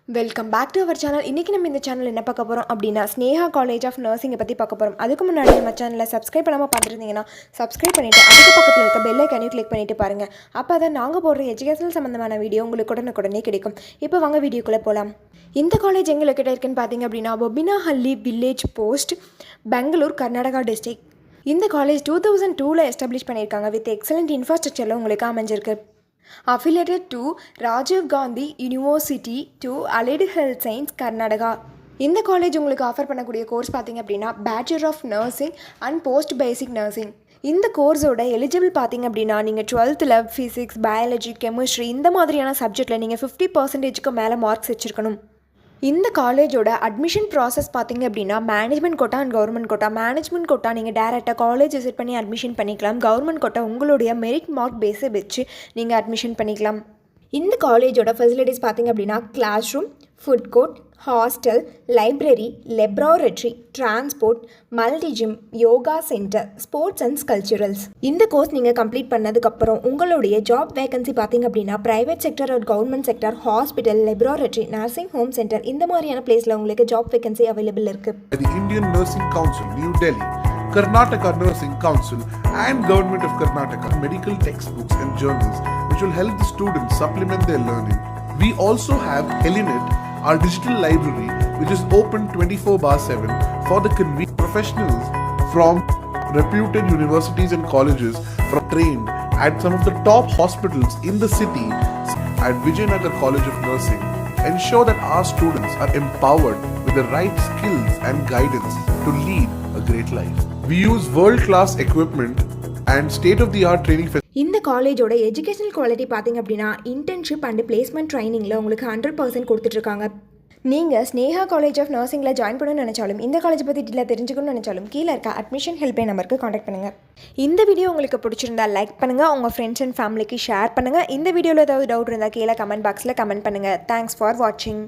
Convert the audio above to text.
Welcome back to our channel. இன்றைக்கி நம்ம இந்த சேனல் என்ன பார்க்க போகிறோம் அப்படின்னா ஸ்னேஹா காலேஜ் ஆஃப் நர்சிங்கை பற்றி பார்க்க போகிறோம். அதுக்கு முன்னாடி நம்ம சேனலை சப்ஸ்கிரைப் பண்ணாமல் பார்த்துருந்தீங்கன்னா சப்ஸ்கிரைப் பண்ணிவிட்டு அதுக்கு பக்கத்தில் இருக்க பெல் ஐக்கானையும் கிளிக் பண்ணிவிட்டு பாருங்கள். அப்போ தான் நாங்கள் போடுற எஜுகேஷனல் சம்மந்தமான வீடியோ உங்களுக்கு உடனே கிடைக்கும். இப்போ வாங்க வீடியோக்குள்ளே போகலாம். இந்த காலேஜ் எங்கே லொக்கேட் இருக்குன்னு பார்த்தீங்க அப்படின்னா Bobinahalli village post, Bangalore, Karnataka district. இந்த காலேஜ் 2002 எஸ்டாப்ளிஷ் பண்ணியிருக்காங்க. வித் எக்ஸலண்ட் இன்ஃப்ராஸ்ட்ரக்சரில் உங்களுக்கு அமைஞ்சிருக்கு. Affiliated to Rajiv Gandhi University to Allied Health Science, Karnataka. இந்த காலேஜ் உங்களுக்கு ஆஃபர் பண்ணக்கூடிய கோர்ஸ் பார்த்தீங்க அப்படின்னா bachelor of nursing and post basic nursing. இந்த கோர்ஸோட எலிஜிபிள் பார்த்தீங்க அப்படின்னா நீங்கள் 12th ஃபிசிக்ஸ், பயாலஜி, கெமிஸ்ட்ரி இந்த மாதிரியான சப்ஜெக்டில் நீங்கள் 50% மேலே மார்க்ஸ் வச்சுருக்கணும். இந்த காலேஜோட அட்மிஷன் ப்ராசஸ் பார்த்தீங்க அப்படின்னா management quota and government quota. Management quota நீங்கள் டேரெக்டாக காலேஜ் விசிட் பண்ணி அட்மிஷன் பண்ணிக்கலாம். கவர்மெண்ட் கோட்டா உங்களுடைய மெரிட் மார்க் பேஸை வச்சு நீங்கள் அட்மிஷன் பண்ணிக்கலாம். இந்த காலேஜோட ஃபெசிலிட்டிஸ் பார்த்தீங்க அப்படின்னா class room, food court, hostel, library, laboratory, transport, multi gym, yoga centre, sports and culturals. இந்த கோர்ஸ் நீங்கள் கம்ப்ளீட் பண்ணதுக்கப்புறம் உங்களுடைய ஜாப் வேகன்சி பார்த்தீங்க அப்படின்னா ப்ரைவேட் செக்டர் ஒரு government sector, hospital, laboratory, nursing home centre இந்த மாதிரியான பிளேஸில் உங்களுக்கு ஜாப் வேகன்சி அவைலபிள் இருக்குது. The Indian Nursing Council, New Delhi, Karnataka Nursing Council and Government of Karnataka medical textbooks and journals which will help the students supplement their learning. We also have Helinet, our digital library which is open 24/7 for the convenient professionals from reputed universities and colleges from trained at some of the top hospitals in the city. At Vijayanagar College of Nursing, ensure that our students are empowered with the right skills and guidance to lead a great life. We use world-class equipment and state-of-the-art training facilities. இந்த காலேஜோட educational quality பார்த்தீங்க அப்படின்னா internship and placement ட்ரைனிங்கில் உங்களுக்கு 100% கொடுத்துட்ருக்காங்க. நீங்கள் Sneha college of நர்சிங்கில் join பண்ணணும்னு நினச்சாலும் இந்த காலேஜ் பற்றி டீட்டெயிலாக தெரிஞ்சுக்கணும்னு நினச்சாலும் கீழே இருக்க அட்மிஷன் ஹெல்ப்லைன் நம்பருக்கு காண்டாக்ட் பண்ணுங்கள். இந்த வீடியோ உங்களுக்கு பிடிச்சிருந்தா லைக் பண்ணுங்கள், உங்கள் ஃப்ரெண்ட்ஸ் அண்ட் ஃபேமிலிக்கு ஷேர் பண்ணுங்கள். இந்த வீடியோவில் ஏதாவது டவுட் இருந்தால் கீழே கமெண்ட் பாக்ஸில் கமெண்ட் பண்ணுங்கள். தேங்க்ஸ் ஃபார் வாட்சிங்.